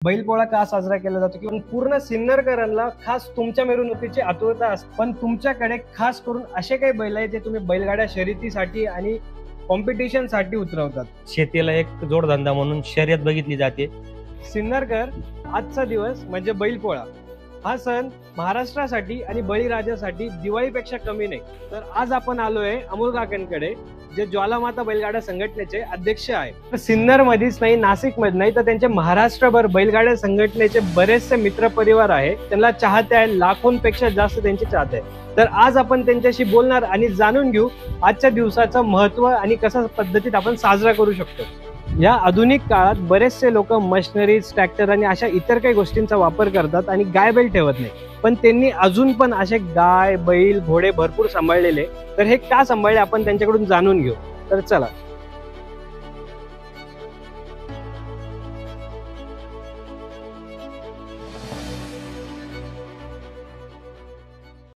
बैलपोळा का साजरा केला जातो किंवा पूर्ण सिन्नरकरांना खास तुमच्या मिरवणुकीची आतुरता असते, पण तुमच्याकडे खास करून असे काही बैल आहेत जे तुम्ही बैलगाड्या शर्यतीसाठी आणि कॉम्पिटिशन साठी उतरवतात. शेतीला एक जोडधंदा म्हणून शर्यत बघितली जाते. सिन्नरकर आजचा दिवस म्हणजे बैलपोळा हा सण महाराष्ट्रासाठी आणि बळीराजासाठी दिवाळीपेक्षा कमी नाही. तर आज आपण आलोय अमोल काकांकडे, जे ज्वालामाता बैलगाडा संघटनेचे अध्यक्ष आहे. सिन्नर मध्येच नाही, नाशिक मध्ये नाही, तर त्यांचे महाराष्ट्रभर बैलगाड्या संघटनेचे बरेचसे मित्र परिवार आहे. त्यांना चाहते आहे, लाखोंपेक्षा जास्त त्यांचे चाहते आहे. तर आज आपण त्यांच्याशी बोलणार आणि जाणून घेऊ आजच्या दिवसाचं महत्व आणि कशा पद्धतीत आपण साजरा करू शकतो. या आधुनिक काळात बरेचसे लोक मशिनरीज, ट्रॅक्टर आणि अशा इतर काही गोष्टींचा वापर करतात आणि गाय बैल ठेवत नाही, पण त्यांनी अजून पण असे गाय बैल घोडे भरपूर सांभाळलेले. तर हे का सांभाळले आपण त्यांच्याकडून जाणून घेऊ. तर चला.